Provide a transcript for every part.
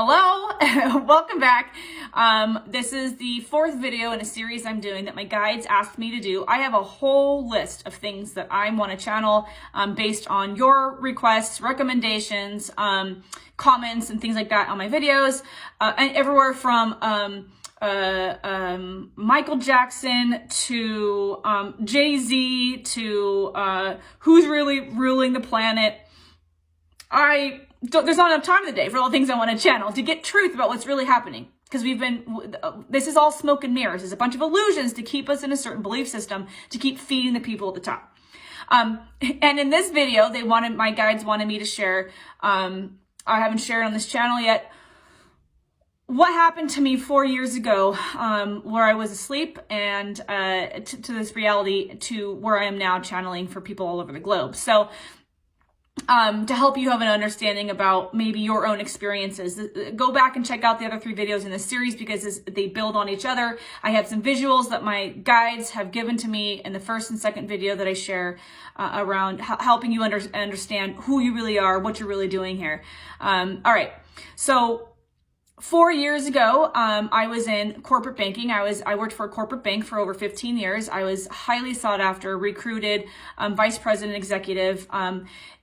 Hello, welcome back. This is the fourth video in a series I'm doing that my guides asked me to do. I have a whole list of things that I want to channel based on your requests, recommendations, comments, and things like that on my videos, and everywhere from Michael Jackson to Jay-Z to who's really ruling the planet. There's not enough time in the day for all the things I want to channel to get truth about what's really happening. Because this is all smoke and mirrors. It's a bunch of illusions to keep us in a certain belief system, to keep feeding the people at the top. And in this video, my guides wanted me to share, I haven't shared on this channel yet, what happened to me 4 years ago, where I was asleep and to this reality to where I am now channeling for people all over the globe. So, to help you have an understanding about maybe your own experiences. Go back and check out the other 3 videos in this series because they build on each other. I have some visuals that my guides have given to me in the first and second video that I share around helping you understand who you really are, what you're really doing here. All right, so 4 years ago, I was in corporate banking. I worked for a corporate bank for over 15 years. I was highly sought after, recruited, vice president executive,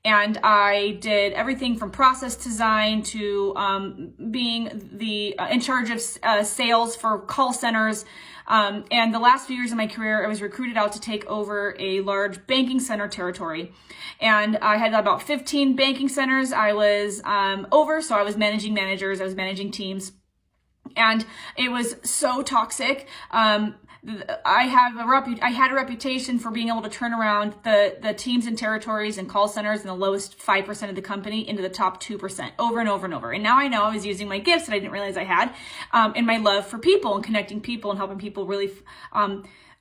and I did everything from process design to being in charge of sales for call centers. And the last few years of my career, I was recruited out to take over a large banking center territory. And I had about 15 banking centers I was over. So I was managing managers, I was managing teams. And it was so toxic. I had a reputation for being able to turn around the teams and territories and call centers in the lowest 5% of the company into the top 2% over and over and over. And now I know I was using my gifts that I didn't realize I had, and my love for people and connecting people and helping people really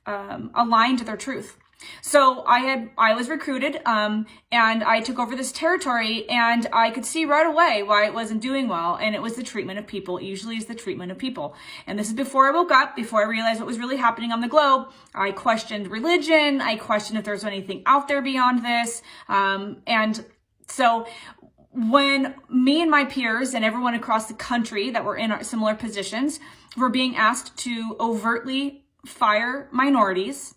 align to their truth. So I was recruited, and I took over this territory, and I could see right away why it wasn't doing well. And it was the treatment of people. It usually is the treatment of people. And this is before I woke up, before I realized what was really happening on the globe. I questioned religion. I questioned if there's anything out there beyond this. And so when me and my peers and everyone across the country that were in similar positions were being asked to overtly fire minorities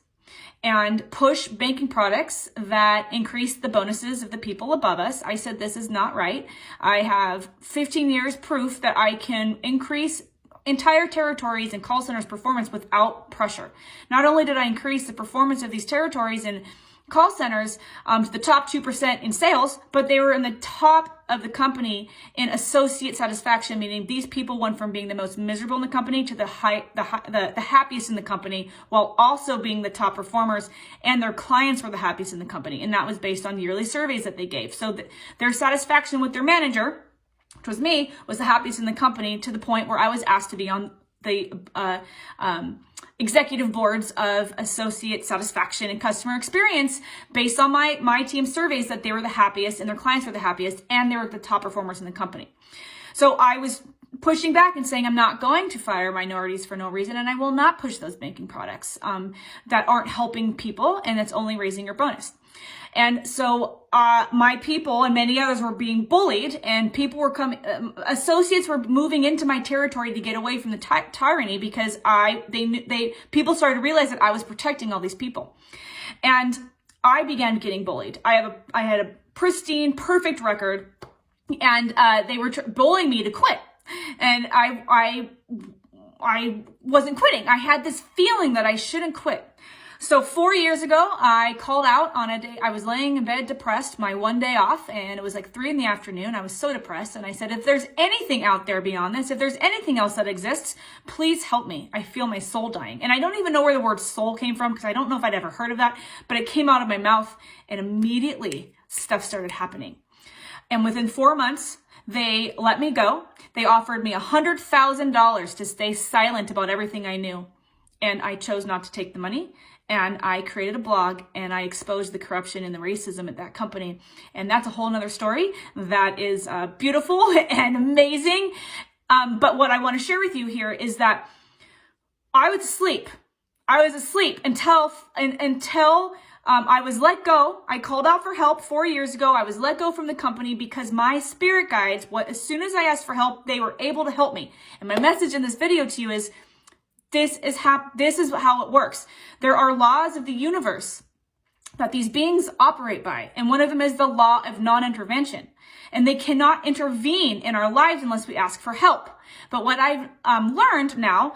and push banking products that increase the bonuses of the people above us, I said, this is not right. I have 15 years proof that I can increase entire territories and call centers performance without pressure. Not only did I increase the performance of these territories and call centers to the top 2% in sales, but they were in the top of the company in associate satisfaction, meaning these people went from being the most miserable in the company to the happiest in the company, while also being the top performers, and their clients were the happiest in the company. And that was based on yearly surveys that they gave. So their satisfaction with their manager, which was me, was the happiest in the company, to the point where I was asked to be on the executive boards of associate satisfaction and customer experience based on my team surveys that they were the happiest and their clients were the happiest and they were the top performers in the company. So I was pushing back and saying, I'm not going to fire minorities for no reason, and I will not push those banking products that aren't helping people and it's only raising your bonus. And so my people and many others were being bullied, and people were coming, associates were moving into my territory to get away from the tyranny because people started to realize that I was protecting all these people. And I began getting bullied. I had a pristine, perfect record, and they were bullying me to quit. And I wasn't quitting. I had this feeling that I shouldn't quit. So 4 years ago, I called out on a day. I was laying in bed depressed, my one day off, and it was like 3 p.m. I was so depressed. And I said, if there's anything out there beyond this, if there's anything else that exists, please help me. I feel my soul dying. And I don't even know where the word soul came from because I don't know if I'd ever heard of that, but it came out of my mouth and immediately stuff started happening. And within 4 months, they let me go. They offered me $100,000 to stay silent about everything I knew. And I chose not to take the money. And I created a blog and I exposed the corruption and the racism at that company. And that's a whole nother story that is beautiful and amazing. But what I want to share with you here is that I was asleep. I was asleep until I was let go. I called out for help 4 years ago. I was let go from the company because my spirit guides, as soon as I asked for help, they were able to help me. And my message in this video to you is, this is how it works. There are laws of the universe that these beings operate by. And one of them is the law of non-intervention. And they cannot intervene in our lives unless we ask for help. But what I've learned now,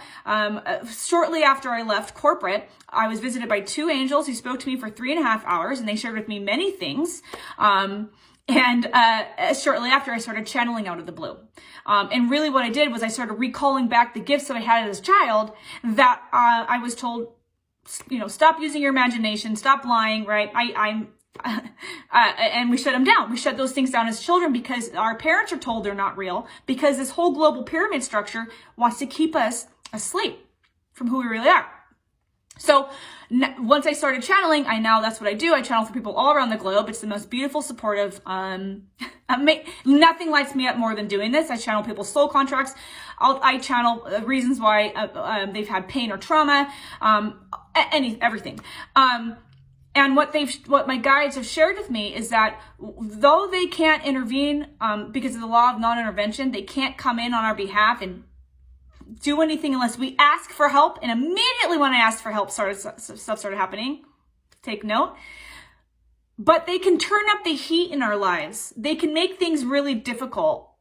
shortly after I left corporate, I was visited by 2 angels who spoke to me for 3.5 hours, and they shared with me many things. Shortly after, I started channeling out of the blue. And really what I did was I started recalling back the gifts that I had as a child that I was told, stop using your imagination, stop lying, right? And we shut them down. We shut those things down as children because our parents are told they're not real, because this whole global pyramid structure wants to keep us asleep from who we really are. So once I started channeling, that's what I do. I channel for people all around the globe. It's the most beautiful, supportive, nothing lights me up more than doing this. I channel people's soul contracts. I channel reasons why they've had pain or trauma, everything. And what my guides have shared with me is that though they can't intervene because of the law of non-intervention, they can't come in on our behalf and do anything unless we ask for help. And immediately when I asked for help, stuff started happening. Take note. But they can turn up the heat in our lives. They can make things really difficult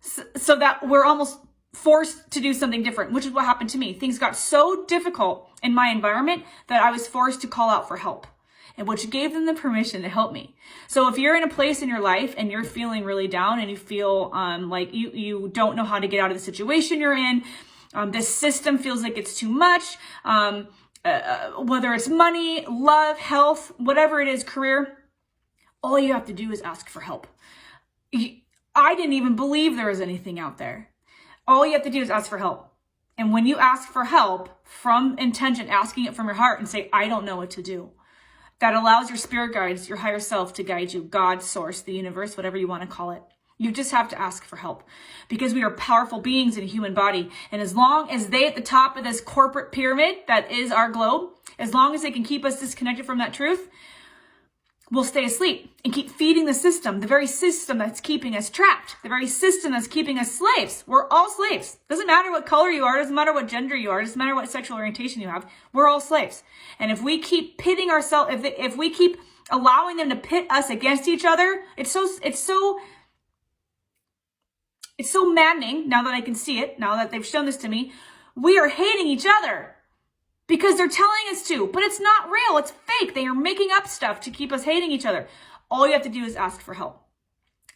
so that we're almost forced to do something different, which is what happened to me. Things got so difficult in my environment that I was forced to call out for help, and which gave them the permission to help me. So if you're in a place in your life and you're feeling really down and you feel like you don't know how to get out of the situation you're in, this system feels like it's too much, whether it's money, love, health, whatever it is, career, all you have to do is ask for help. I didn't even believe there was anything out there. All you have to do is ask for help. And when you ask for help from intention, asking it from your heart and say, I don't know what to do, that allows your spirit guides, your higher self to guide you, God, source, the universe, whatever you want to call it. You just have to ask for help because we are powerful beings in a human body. And as long as they at the top of this corporate pyramid that is our globe, as long as they can keep us disconnected from that truth, we'll stay asleep and keep feeding the system, the very system that's keeping us trapped, the very system that's keeping us slaves. We're all slaves. Doesn't matter what color you are, doesn't matter what gender you are, doesn't matter what sexual orientation you have. We're all slaves. And if we keep pitting ourselves, if we keep allowing them to pit us against each other, it's so maddening now that I can see it, now that they've shown this to me. We are hating each other because they're telling us to, but it's not real. It's fake. They are making up stuff to keep us hating each other. All you have to do is ask for help.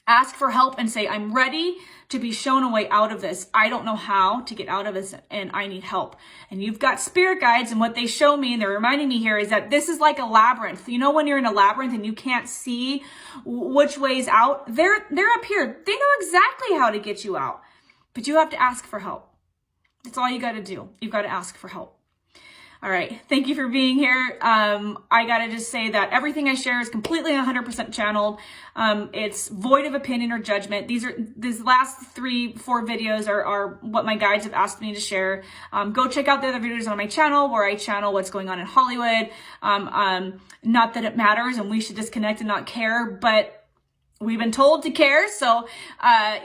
Ask for help and say, I'm ready to be shown a way out of this. I don't know how to get out of this and I need help. And you've got spirit guides, and what they show me, and they're reminding me here, is that this is like a labyrinth. You know when you're in a labyrinth and you can't see which way's out? They're up here. They know exactly how to get you out. But you have to ask for help. That's all you got to do. You've got to ask for help. All right. Thank you for being here. I got to just say that everything I share is completely 100% channeled. It's void of opinion or judgment. These last 3-4 videos are what my guides have asked me to share. Go check out the other videos on my channel where I channel what's going on in Hollywood. Not that it matters and we should disconnect and not care, but we've been told to care, so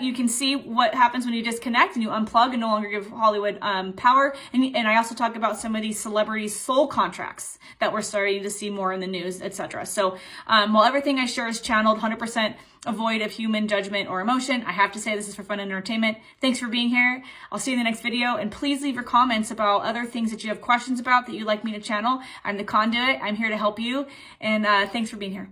you can see what happens when you disconnect and you unplug and no longer give Hollywood power. And I also talk about some of these celebrity soul contracts that we're starting to see more in the news, etc. So while everything I share is channeled 100% void of human judgment or emotion, I have to say this is for fun and entertainment. Thanks for being here. I'll see you in the next video, and please leave your comments about other things that you have questions about that you'd like me to channel. I'm the conduit. I'm here to help you, and thanks for being here.